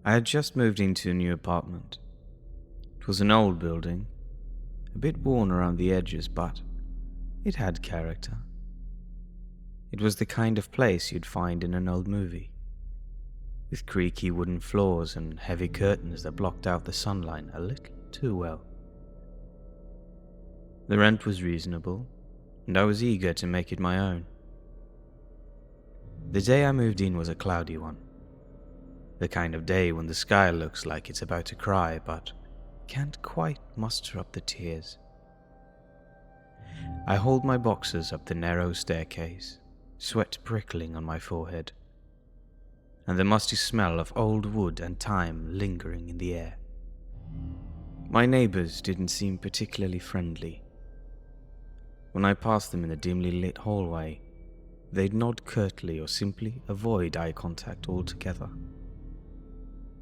I had just moved into a new apartment. It was an old building, a bit worn around the edges, but it had character. It was the kind of place you'd find in an old movie, with creaky wooden floors and heavy curtains that blocked out the sunlight a little too well. The rent was reasonable, and I was eager to make it my own. The day I moved in was a cloudy one. The kind of day when the sky looks like it's about to cry, but can't quite muster up the tears. I hauled my boxes up the narrow staircase, sweat prickling on my forehead, and the musty smell of old wood and thyme lingering in the air. My neighbors didn't seem particularly friendly. When I passed them in the dimly lit hallway, they'd nod curtly or simply avoid eye contact altogether.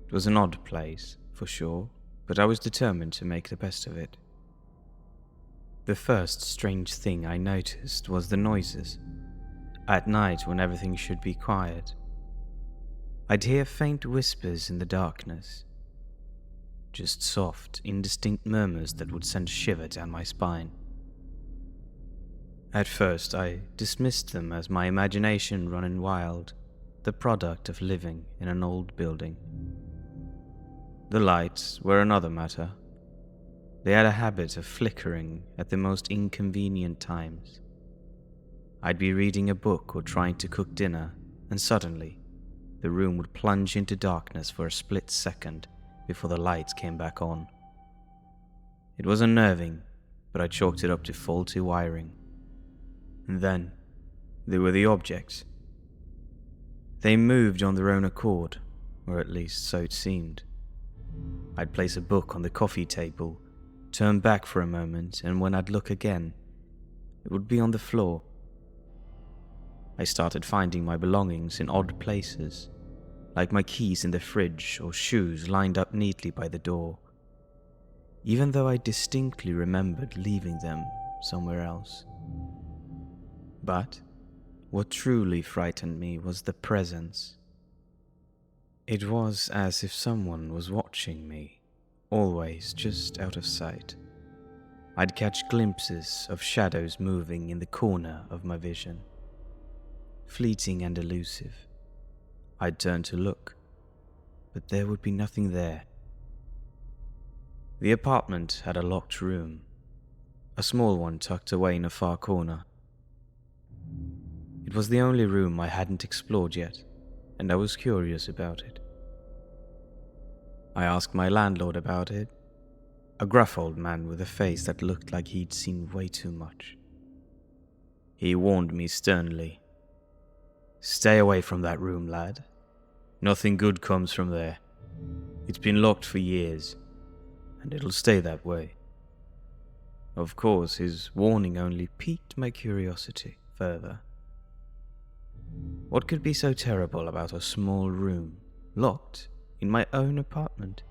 It was an odd place, for sure, but I was determined to make the best of it. The first strange thing I noticed was the noises. At night, when everything should be quiet, I'd hear faint whispers in the darkness. Just soft, indistinct murmurs that would send a shiver down my spine. At first, I dismissed them as my imagination running wild, the product of living in an old building. The lights were another matter. They had a habit of flickering at the most inconvenient times. I'd be reading a book or trying to cook dinner, and suddenly, the room would plunge into darkness for a split second before the lights came back on. It was unnerving, but I chalked it up to faulty wiring. And then, there were the objects. They moved on their own accord, or at least so it seemed. I'd place a book on the coffee table, turn back for a moment, and when I'd look again, it would be on the floor. I started finding my belongings in odd places, like my keys in the fridge or shoes lined up neatly by the door, even though I distinctly remembered leaving them somewhere else. But what truly frightened me was the presence. It was as if someone was watching me, always just out of sight. I'd catch glimpses of shadows moving in the corner of my vision, fleeting and elusive. I'd turn to look, but there would be nothing there. The apartment had a locked room, a small one tucked away in a far corner. It was the only room I hadn't explored yet, and I was curious about it. I asked my landlord about it, a gruff old man with a face that looked like he'd seen way too much. He warned me sternly. "Stay away from that room, lad. Nothing good comes from there. It's been locked for years, and it'll stay that way." Of course, his warning only piqued my curiosity further. What could be so terrible about a small room, locked, in my own apartment?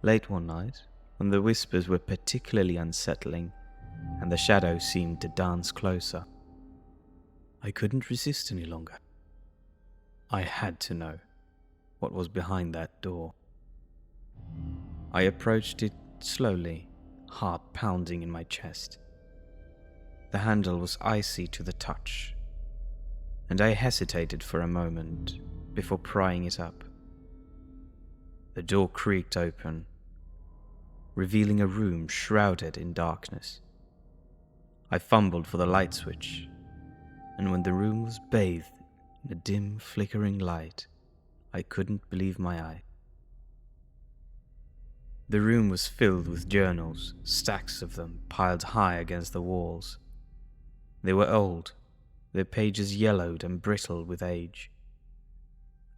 Late one night, when the whispers were particularly unsettling, and the shadows seemed to dance closer, I couldn't resist any longer. I had to know what was behind that door. I approached it slowly, heart pounding in my chest. The handle was icy to the touch, and I hesitated for a moment before prying it up. The door creaked open, revealing a room shrouded in darkness. I fumbled for the light switch, and when the room was bathed in a dim, flickering light, I couldn't believe my eye. The room was filled with journals, stacks of them piled high against the walls. They were old, their pages yellowed and brittle with age.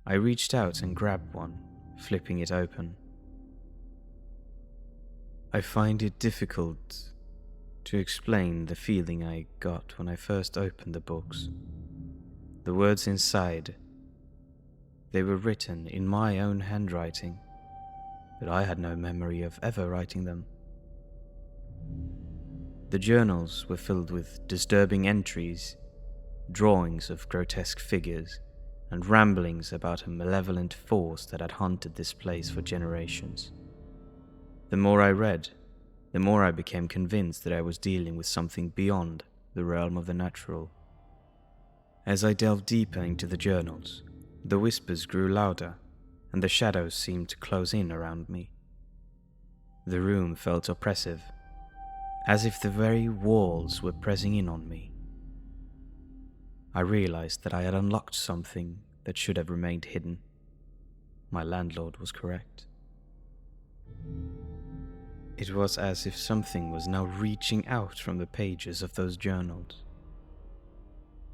I reached out and grabbed one, flipping it open. I find it difficult to explain the feeling I got when I first opened the books. The words inside, they were written in my own handwriting, but I had no memory of ever writing them. The journals were filled with disturbing entries, drawings of grotesque figures, and ramblings about a malevolent force that had haunted this place for generations. The more I read, the more I became convinced that I was dealing with something beyond the realm of the natural. As I delved deeper into the journals, the whispers grew louder, and the shadows seemed to close in around me. The room felt oppressive, as if the very walls were pressing in on me. I realized that I had unlocked something that should have remained hidden. My landlord was correct. It was as if something was now reaching out from the pages of those journals.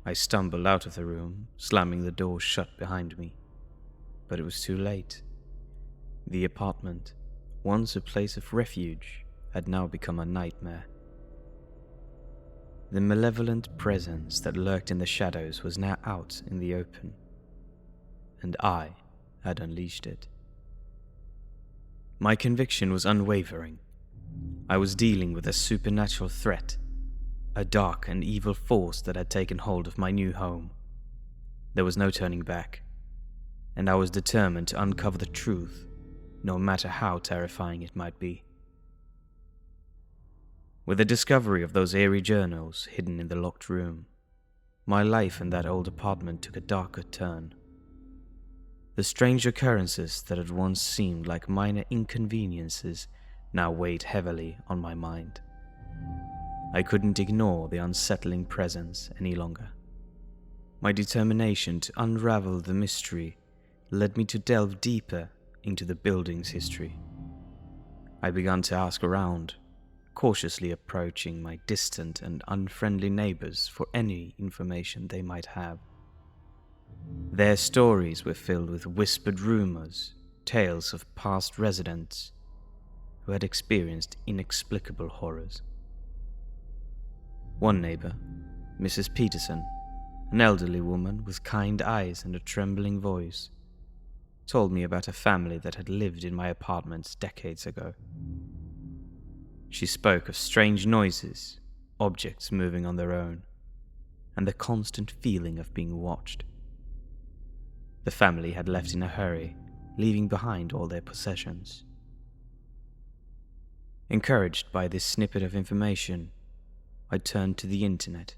I stumbled out of the room, slamming the door shut behind me. But it was too late. The apartment, once a place of refuge, had now become a nightmare. The malevolent presence that lurked in the shadows was now out in the open, and I had unleashed it. My conviction was unwavering. I was dealing with a supernatural threat, a dark and evil force that had taken hold of my new home. There was no turning back, and I was determined to uncover the truth, no matter how terrifying it might be. With the discovery of those eerie journals hidden in the locked room, my life in that old apartment took a darker turn. The strange occurrences that had once seemed like minor inconveniences now weighed heavily on my mind. I couldn't ignore the unsettling presence any longer. My determination to unravel the mystery led me to delve deeper into the building's history. I began to ask around, cautiously approaching my distant and unfriendly neighbors for any information they might have. Their stories were filled with whispered rumors, tales of past residents who had experienced inexplicable horrors. One neighbor, Mrs. Peterson, an elderly woman with kind eyes and a trembling voice, told me about a family that had lived in my apartments decades ago. She spoke of strange noises, objects moving on their own, and the constant feeling of being watched. The family had left in a hurry, leaving behind all their possessions. Encouraged by this snippet of information, I turned to the internet.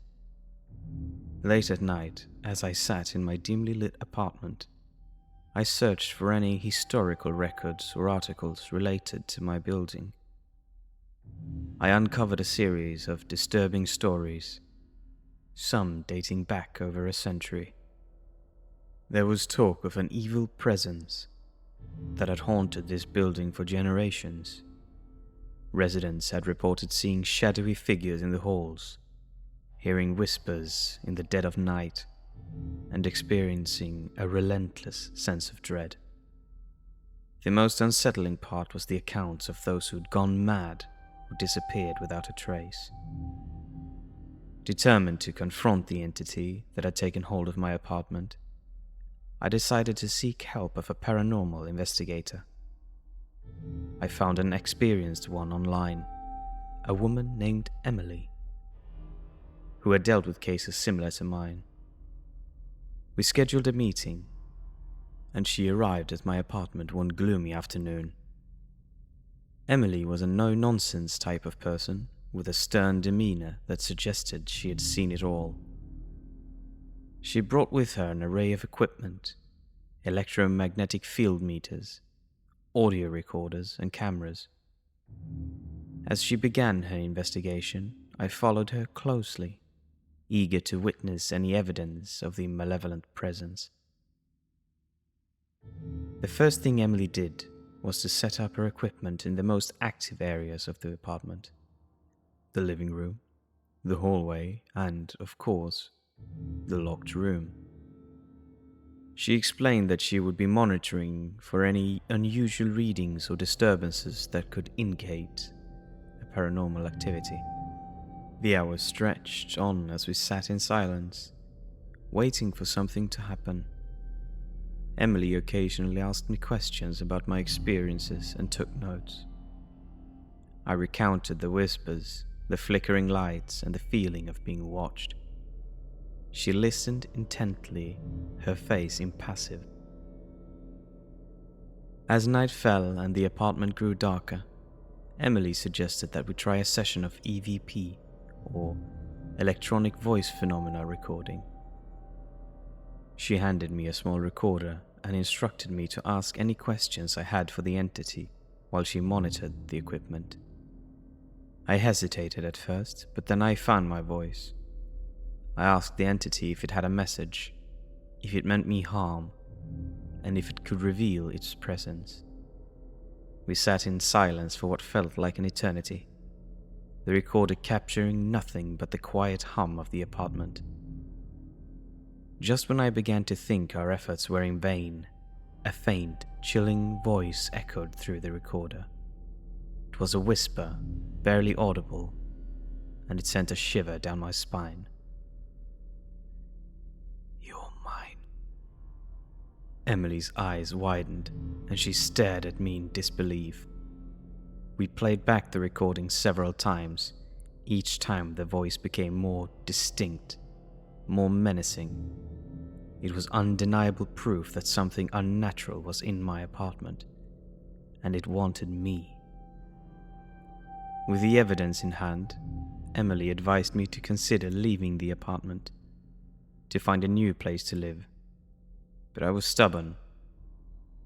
Late at night, as I sat in my dimly lit apartment, I searched for any historical records or articles related to my building. I uncovered a series of disturbing stories, some dating back over a century. There was talk of an evil presence that had haunted this building for generations. Residents had reported seeing shadowy figures in the halls, hearing whispers in the dead of night, and experiencing a relentless sense of dread. The most unsettling part was the accounts of those who'd gone mad or disappeared without a trace. Determined to confront the entity that had taken hold of my apartment, I decided to seek help of a paranormal investigator. I found an experienced one online, a woman named Emily, who had dealt with cases similar to mine. We scheduled a meeting, and she arrived at my apartment one gloomy afternoon. Emily was a no-nonsense type of person, with a stern demeanor that suggested she had seen it all. She brought with her an array of equipment, electromagnetic field meters, audio recorders, and cameras. As she began her investigation, I followed her closely, eager to witness any evidence of the malevolent presence. The first thing Emily did was to set up her equipment in the most active areas of the apartment: the living room, the hallway, and, of course, the locked room. She explained that she would be monitoring for any unusual readings or disturbances that could indicate a paranormal activity. The hours stretched on as we sat in silence, waiting for something to happen. Emily occasionally asked me questions about my experiences and took notes. I recounted the whispers, the flickering lights, and the feeling of being watched. She listened intently, her face impassive. As night fell and the apartment grew darker, Emily suggested that we try a session of EVP, or electronic voice phenomena recording. She handed me a small recorder and instructed me to ask any questions I had for the entity while she monitored the equipment. I hesitated at first, but then I found my voice. I asked the entity if it had a message, if it meant me harm, and if it could reveal its presence. We sat in silence for what felt like an eternity, the recorder capturing nothing but the quiet hum of the apartment. Just when I began to think our efforts were in vain, a faint, chilling voice echoed through the recorder. It was a whisper, barely audible, and it sent a shiver down my spine. "You're mine." Emily's eyes widened, and she stared at me in disbelief. We played back the recording several times. Each time the voice became more distinct, more menacing. It was undeniable proof that something unnatural was in my apartment, and it wanted me. With the evidence in hand, Emily advised me to consider leaving the apartment, to find a new place to live. But I was stubborn,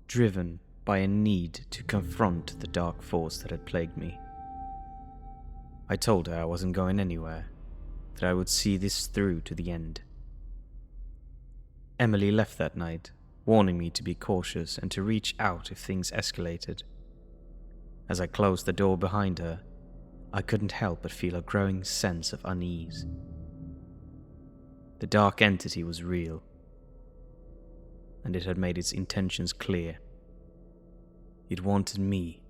driven by a need to confront the dark force that had plagued me. I told her I wasn't going anywhere, that I would see this through to the end. Emily left that night, warning me to be cautious and to reach out if things escalated. As I closed the door behind her, I couldn't help but feel a growing sense of unease. The dark entity was real, and it had made its intentions clear. It wanted me,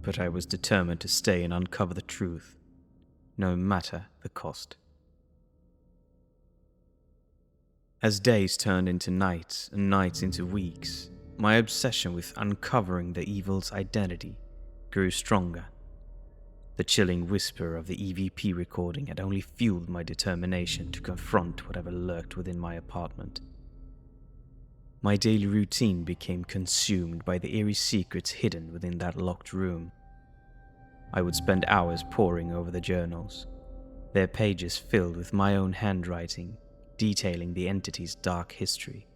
but I was determined to stay and uncover the truth, no matter the cost. As days turned into nights and nights into weeks, my obsession with uncovering the evil's identity grew stronger. The chilling whisper of the EVP recording had only fueled my determination to confront whatever lurked within my apartment. My daily routine became consumed by the eerie secrets hidden within that locked room. I would spend hours poring over the journals, their pages filled with my own handwriting, detailing the entity's dark history.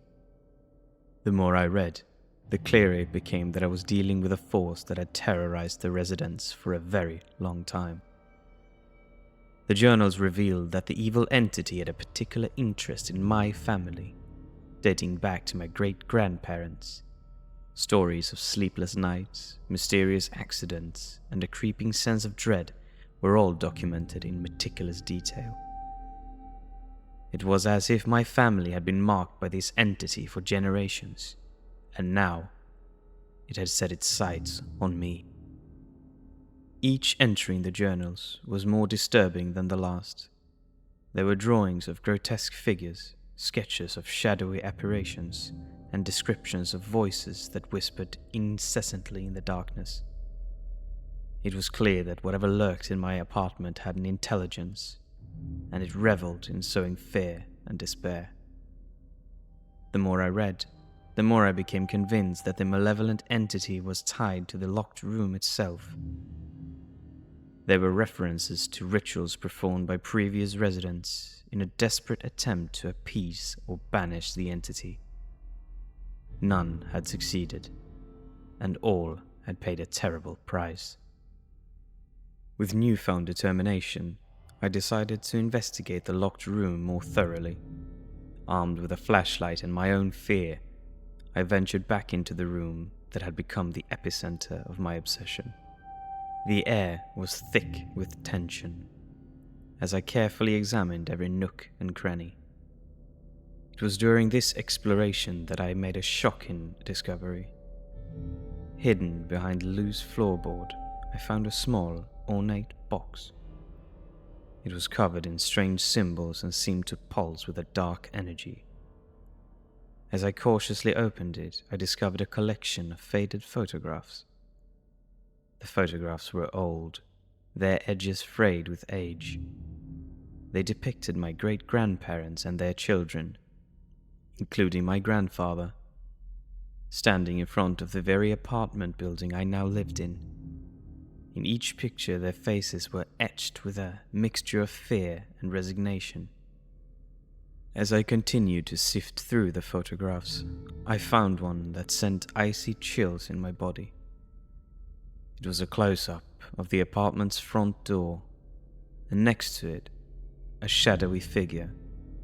The more I read, the clearer it became that I was dealing with a force that had terrorized the residents for a very long time. The journals revealed that the evil entity had a particular interest in my family, dating back to my great-grandparents. Stories of sleepless nights, mysterious accidents, and a creeping sense of dread were all documented in meticulous detail. It was as if my family had been marked by this entity for generations, and now it had set its sights on me. Each entry in the journals was more disturbing than the last. There were drawings of grotesque figures, sketches of shadowy apparitions, and descriptions of voices that whispered incessantly in the darkness. It was clear that whatever lurked in my apartment had an intelligence, and it reveled in sowing fear and despair. The more I read, the more I became convinced that the malevolent entity was tied to the locked room itself. There were references to rituals performed by previous residents in a desperate attempt to appease or banish the entity. None had succeeded, and all had paid a terrible price. With newfound determination, I decided to investigate the locked room more thoroughly. Armed with a flashlight and my own fear, I ventured back into the room that had become the epicenter of my obsession. The air was thick with tension as I carefully examined every nook and cranny. It was during this exploration that I made a shocking discovery. Hidden behind the loose floorboard, I found a small, ornate box. It was covered in strange symbols and seemed to pulse with a dark energy. As I cautiously opened it, I discovered a collection of faded photographs. The photographs were old, their edges frayed with age. they depicted my great-grandparents and their children, including my grandfather, standing in front of the very apartment building I now lived in. In each picture, their faces were etched with a mixture of fear and resignation. As I continued to sift through the photographs, I found one that sent icy chills in my body. It was a close-up of the apartment's front door, and next to it, a shadowy figure,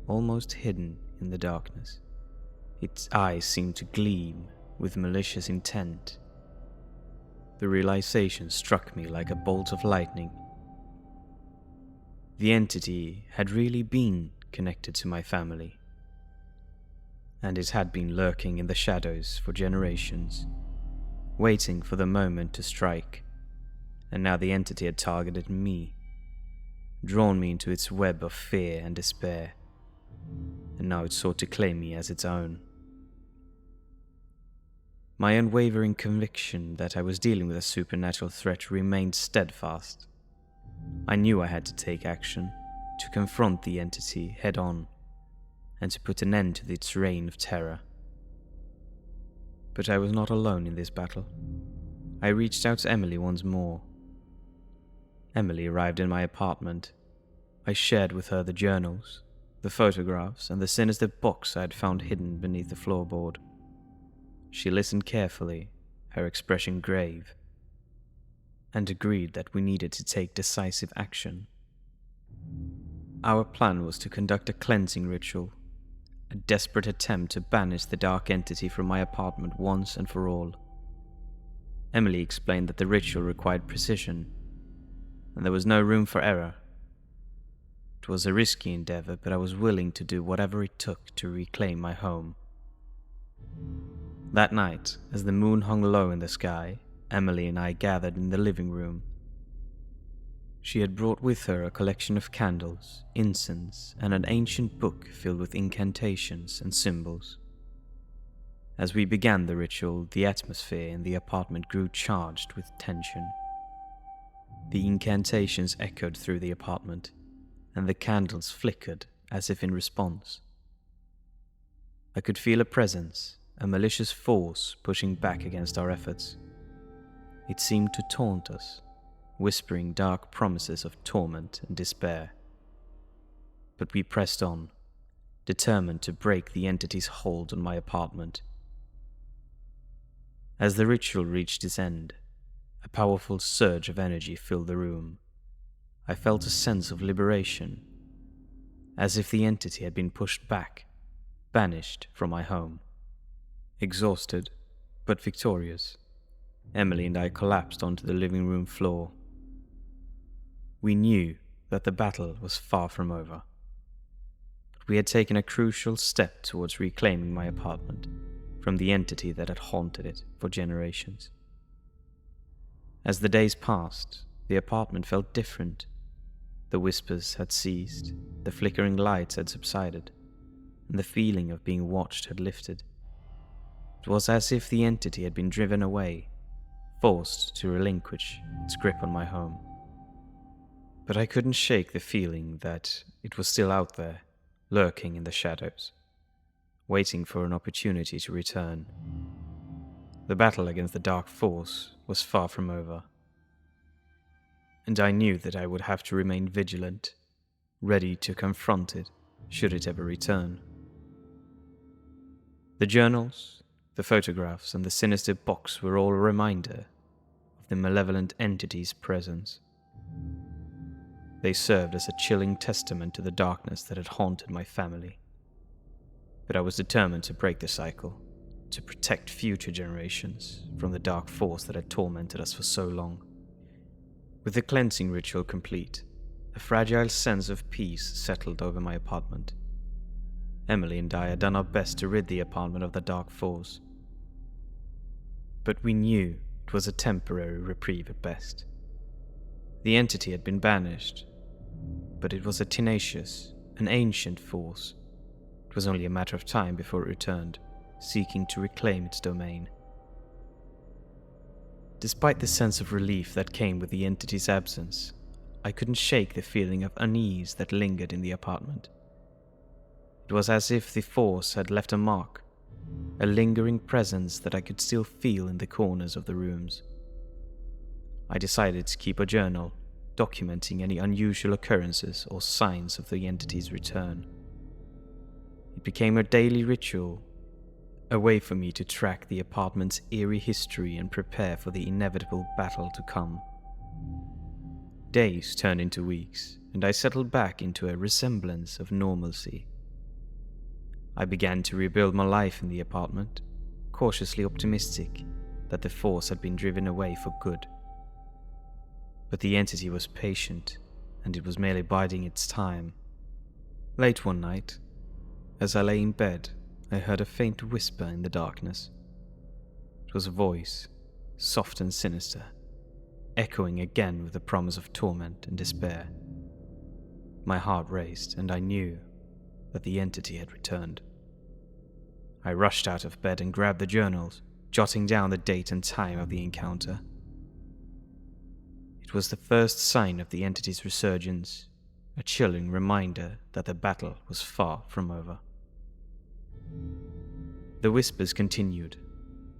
almost hidden in the darkness. Its eyes seemed to gleam with malicious intent. The realization struck me like a bolt of lightning. The entity had really been connected to my family, and it had been lurking in the shadows for generations, waiting for the moment to strike, and now the entity had targeted me, drawn me into its web of fear and despair, and now it sought to claim me as its own. My unwavering conviction that I was dealing with a supernatural threat remained steadfast. I knew I had to take action, to confront the entity head-on, and to put an end to its reign of terror. But I was not alone in this battle. I reached out to Emily once more. Emily arrived in my apartment. I shared with her the journals, the photographs, and the sinister box I had found hidden beneath the floorboard. She listened carefully, her expression grave, and agreed that we needed to take decisive action. Our plan was to conduct a cleansing ritual, a desperate attempt to banish the dark entity from my apartment once and for all. Emily explained that the ritual required precision, and there was no room for error. It was a risky endeavor, but I was willing to do whatever it took to reclaim my home. That night, as the moon hung low in the sky, Emily and I gathered in the living room. She had brought with her a collection of candles, incense, and an ancient book filled with incantations and symbols. As we began the ritual, the atmosphere in the apartment grew charged with tension. The incantations echoed through the apartment, and the candles flickered as if in response. I could feel a presence, a malicious force pushing back against our efforts. It seemed to taunt us, whispering dark promises of torment and despair. But we pressed on, determined to break the entity's hold on my apartment. As the ritual reached its end, a powerful surge of energy filled the room. I felt a sense of liberation, as if the entity had been pushed back, banished from my home. Exhausted, but victorious, Emily and I collapsed onto the living room floor. We knew that the battle was far from over, but we had taken a crucial step towards reclaiming my apartment from the entity that had haunted it for generations. As the days passed, the apartment felt different. The whispers had ceased, the flickering lights had subsided, and the feeling of being watched had lifted. It was as if the entity had been driven away, forced to relinquish its grip on my home. But I couldn't shake the feeling that it was still out there, lurking in the shadows, waiting for an opportunity to return. The battle against the dark force was far from over, and I knew that I would have to remain vigilant, ready to confront it should it ever return. The journals, the photographs, and the sinister box were all a reminder of the malevolent entity's presence. They served as a chilling testament to the darkness that had haunted my family. But I was determined to break the cycle, to protect future generations from the dark force that had tormented us for so long. With the cleansing ritual complete, a fragile sense of peace settled over my apartment. Emily and I had done our best to rid the apartment of the dark force, but we knew it was a temporary reprieve at best. The entity had been banished, but it was a tenacious, an ancient force. It was only a matter of time before it returned, seeking to reclaim its domain. Despite the sense of relief that came with the entity's absence, I couldn't shake the feeling of unease that lingered in the apartment. It was as if the force had left a mark, a lingering presence that I could still feel in the corners of the rooms. I decided to keep a journal, documenting any unusual occurrences or signs of the entity's return. It became a daily ritual, a way for me to track the apartment's eerie history and prepare for the inevitable battle to come. Days turned into weeks, and I settled back into a resemblance of normalcy. I began to rebuild my life in the apartment, cautiously optimistic that the force had been driven away for good. But the entity was patient, and it was merely biding its time. Late one night, as I lay in bed, I heard a faint whisper in the darkness. It was a voice, soft and sinister, echoing again with the promise of torment and despair. My heart raced, and I knew that the entity had returned. I rushed out of bed and grabbed the journals, jotting down the date and time of the encounter. It was the first sign of the entity's resurgence, a chilling reminder that the battle was far from over. The whispers continued,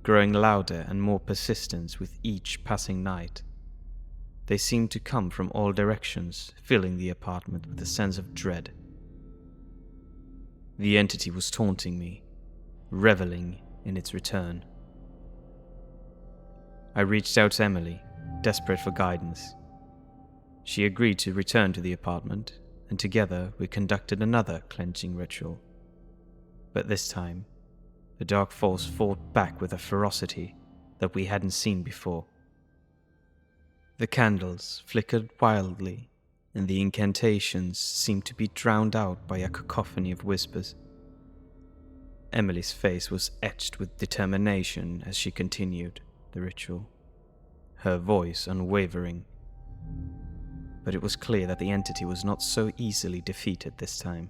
growing louder and more persistent with each passing night. They seemed to come from all directions, filling the apartment with a sense of dread. The entity was taunting me, reveling in its return. I reached out to Emily, desperate for guidance. She agreed to return to the apartment, and together we conducted another cleansing ritual. But this time, the dark force fought back with a ferocity that we hadn't seen before. The candles flickered wildly, and the incantations seemed to be drowned out by a cacophony of whispers. Emily's face was etched with determination as she continued the ritual, her voice unwavering. But it was clear that the entity was not so easily defeated this time.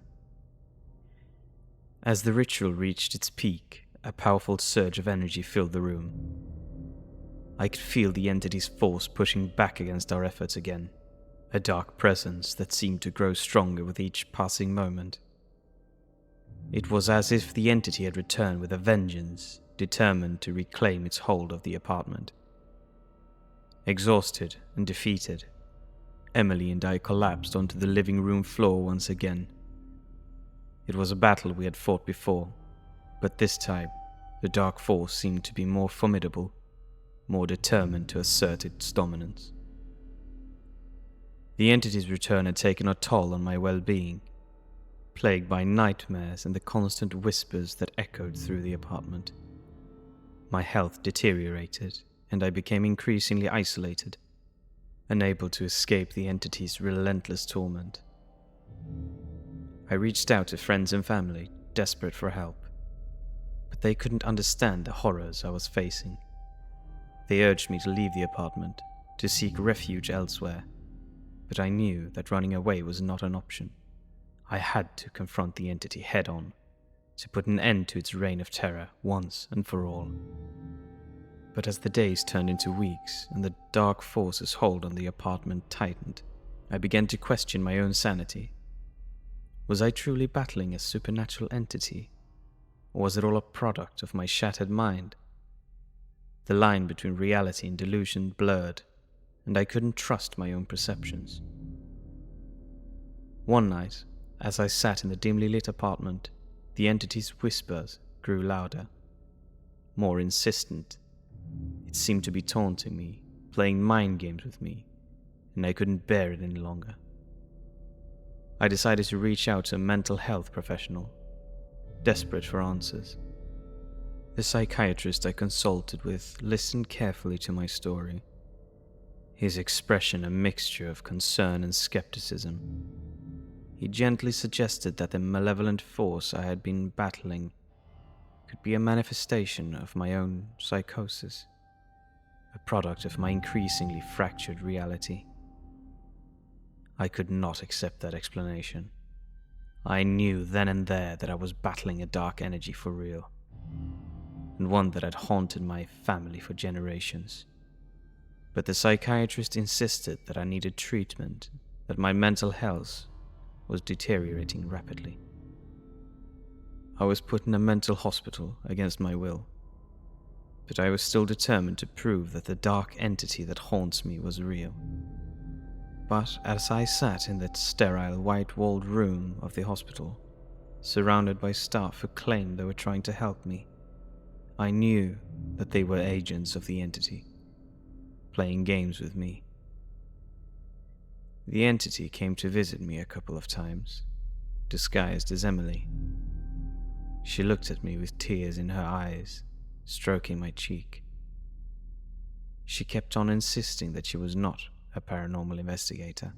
As the ritual reached its peak, a powerful surge of energy filled the room. I could feel the entity's force pushing back against our efforts again, a dark presence that seemed to grow stronger with each passing moment. It was as if the entity had returned with a vengeance, determined to reclaim its hold of the apartment. Exhausted and defeated, Emily and I collapsed onto the living room floor once again. It was a battle we had fought before, but this time the dark force seemed to be more formidable, more determined to assert its dominance. The entity's return had taken a toll on my well-being, plagued by nightmares and the constant whispers that echoed through the apartment. My health deteriorated, and I became increasingly isolated, unable to escape the entity's relentless torment. I reached out to friends and family, desperate for help, but they couldn't understand the horrors I was facing. They urged me to leave the apartment, to seek refuge elsewhere, but I knew that running away was not an option. I had to confront the entity head-on, to put an end to its reign of terror once and for all. But as the days turned into weeks and the dark force's hold on the apartment tightened, I began to question my own sanity. Was I truly battling a supernatural entity, or was it all a product of my shattered mind? The line between reality and delusion blurred, and I couldn't trust my own perceptions. One night, as I sat in the dimly lit apartment, the entity's whispers grew louder, more insistent. It seemed to be taunting me, playing mind games with me, and I couldn't bear it any longer. I decided to reach out to a mental health professional, desperate for answers. The psychiatrist I consulted with listened carefully to my story, his expression a mixture of concern and skepticism. He gently suggested that the malevolent force I had been battling could be a manifestation of my own psychosis, a product of my increasingly fractured reality. I could not accept that explanation. I knew then and there that I was battling a dark energy for real, and one that had haunted my family for generations. but the psychiatrist insisted that I needed treatment, that my mental health was deteriorating rapidly. I was put in a mental hospital against my will, but I was still determined to prove that the dark entity that haunts me was real. But as I sat in that sterile, white-walled room of the hospital, surrounded by staff who claimed they were trying to help me, I knew that they were agents of the entity, playing games with me. The entity came to visit me a couple of times, disguised as Emily. She looked at me with tears in her eyes, stroking my cheek. She kept on insisting that she was not a paranormal investigator,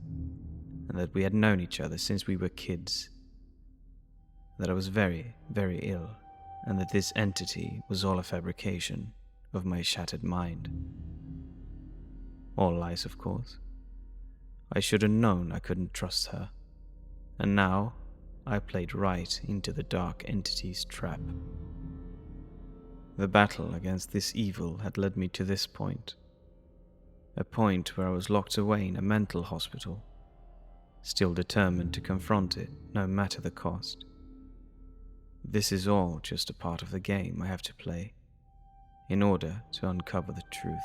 and that we had known each other since we were kids, that I was very, very ill, and that this entity was all a fabrication of my shattered mind. All lies, of course. I should have known I couldn't trust her, and now I played right into the dark entity's trap. The battle against this evil had led me to this point, a point where I was locked away in a mental hospital, still determined to confront it no matter the cost. This is all just a part of the game I have to play in order to uncover the truth.